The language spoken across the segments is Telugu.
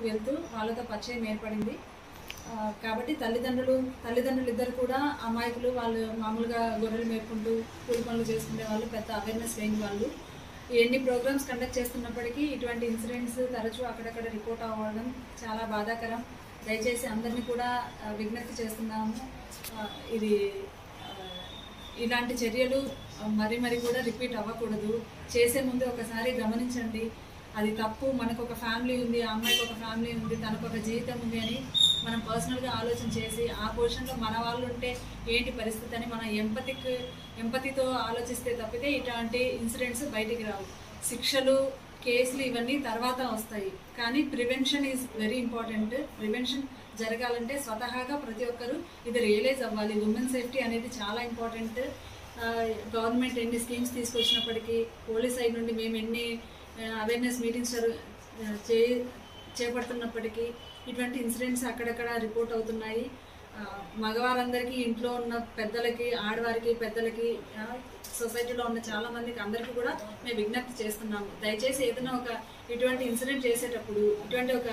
వెళ్తూ వాళ్ళతో పరిచయం ఏర్పడింది. కాబట్టి తల్లిదండ్రులు ఇద్దరు కూడా అమాయకులు. వాళ్ళు మామూలుగా గొర్రెలు మేపుకుంటూ కూలి పనులు చేసుకునే వాళ్ళు, పెద్ద అవేర్నెస్ లేని వాళ్ళు. ఎన్ని ప్రోగ్రామ్స్ కండక్ట్ చేస్తున్నప్పటికీ ఇటువంటి ఇన్సిడెంట్స్ తరచూ అక్కడక్కడ రిపోర్ట్ అవ్వడం చాలా బాధాకరం. దయచేసి అందరినీ కూడా విజ్ఞప్తి చేస్తున్నాము, ఇది ఇలాంటి చర్యలు మరి కూడా రిపీట్ అవ్వకూడదు. చేసే ముందు ఒకసారి గమనించండి, అది తప్పు. మనకు ఒక ఫ్యామిలీ ఉంది, ఆ అమ్మాయికి ఒక ఫ్యామిలీ ఉంది, తనకు ఒక జీవితం ఉంది అని మనం పర్సనల్గా ఆలోచన చేసి ఆ పొజిషన్లో మన వాళ్ళు ఉంటే ఏంటి పరిస్థితి అని మనం ఎంపతితో ఆలోచిస్తే తప్పితే ఇట్లాంటి ఇన్సిడెంట్స్ బయటికి రావు. శిక్షలు, కేసులు ఇవన్నీ తర్వాత వస్తాయి, కానీ prevention is very important. Prevention జరగాలంటే స్వతహాగా ప్రతి ఒక్కరూ ఇది రియలైజ్ అవ్వాలి. ఉమెన్ సేఫ్టీ అనేది చాలా ఇంపార్టెంట్. గవర్నమెంట్ ఎన్ని స్కీమ్స్ తీసుకొచ్చినప్పటికీ, పోలీస్ సైడ్ నుండి మేము ఎన్ని అవేర్నెస్ మీటింగ్స్ చేపడుతున్నప్పటికీ ఇటువంటి ఇన్సిడెంట్స్ అక్కడక్కడ రిపోర్ట్ అవుతున్నాయి. మగవారందరికీ, ఇంట్లో ఉన్న పెద్దలకి, ఆడవారికి, పెద్దలకి, సొసైటీలో ఉన్న చాలామందికి అందరికీ కూడా మేము విజ్ఞప్తి చేస్తున్నాము. దయచేసి ఏదైనా ఇటువంటి ఇన్సిడెంట్ చేసేటప్పుడు, ఇటువంటి ఒక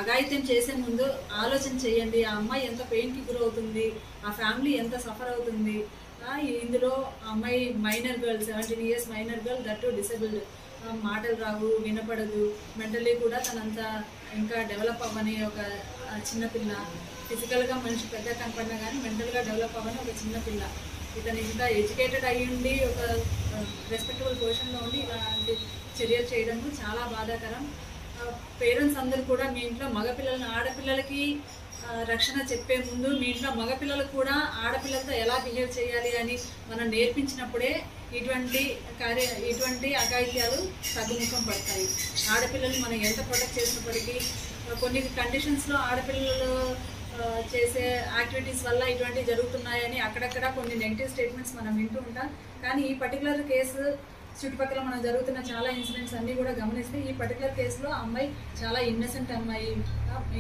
అఘాయిత్యం చేసే ముందు ఆలోచన చేయండి. ఆ అమ్మాయి ఎంత పెయిన్కి గురవుతుంది, ఆ ఫ్యామిలీ ఎంత సఫర్ అవుతుంది. ఇందులో అమ్మాయి minor girl, 17 years minor girl, that disabled, మాటలు రావు, వినపడదు, మెంటల్లీ కూడా తనంతా ఇంకా డెవలప్ అవ్వని ఒక చిన్నపిల్ల. ఫిజికల్గా మనిషి పెద్ద కనపడినా కానీ మెంటల్గా డెవలప్ అవ్వని ఒక చిన్నపిల్ల. ఇతను ఇంకా ఎడ్యుకేటెడ్ అయ్యి ఉండి ఒక రెస్పెక్టబుల్ పొజిషన్లో ఉండి ఇలాంటి చర్యలు చేయడము చాలా బాధాకరం. పేరెంట్స్ అందరూ కూడా మీ ఇంట్లో మగపిల్లలను, ఆడపిల్లలకి రక్షణ చెప్పే ముందు మీ ఇంట్లో మగపిల్లలకు కూడా ఆడపిల్లలతో ఎలా బిహేవ్ చేయాలి అని మనం నేర్పించినప్పుడే ఇటువంటి అఘాయిత్యాలు తగ్గుముఖం పడతాయి. ఆడపిల్లలు మనం ఎంత ప్రొటెక్ట్ చేసినప్పటికీ కొన్ని కండిషన్స్లో ఆడపిల్లలు చేసే యాక్టివిటీస్ వల్ల ఇటువంటివి జరుగుతున్నాయని అక్కడక్కడ కొన్ని నెగిటివ్ స్టేట్మెంట్స్ మనం వింటూ ఉంటాం. కానీ ఈ పర్టికులర్ కేసు చుట్టుపక్కల మనం జరుగుతున్న చాలా ఇన్సిడెంట్స్ అన్నీ కూడా గమనిస్తే ఈ పర్టికులర్ కేసులో అమ్మాయి చాలా ఇన్నసెంట్ అమ్మాయి,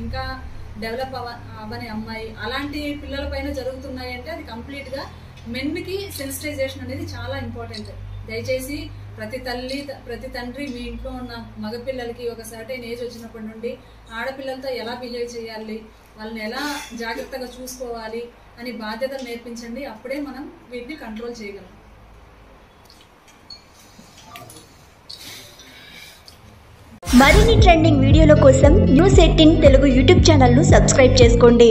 ఇంకా డెవలప్ అవ్వని అమ్మాయి. అలాంటి పిల్లల పైన జరుగుతున్నాయి అంటే అది కంప్లీట్గా మెన్కి సెన్సిటైజేషన్ అనేది చాలా ఇంపార్టెంట్. దయచేసి ప్రతి తండ్రి మీ ఇంట్లో ఉన్న మగపిల్లలకి ఒక సర్టైన్ ఏజ్ వచ్చినప్పటి నుండి ఆడపిల్లలతో ఎలా బిహేవ్ చేయాలి, వాళ్ళని ఎలా జాగ్రత్తగా చూసుకోవాలి అని బాధ్యతలు నేర్పించండి. అప్పుడే మనం వీటిని కంట్రోల్ చేయగలం. మరిన్ని ట్రెండింగ్ వీడియోల కోసం న్యూస్ 18 తెలుగు యూట్యూబ్ ఛానల్ను సబ్స్క్రైబ్ చేసుకోండి.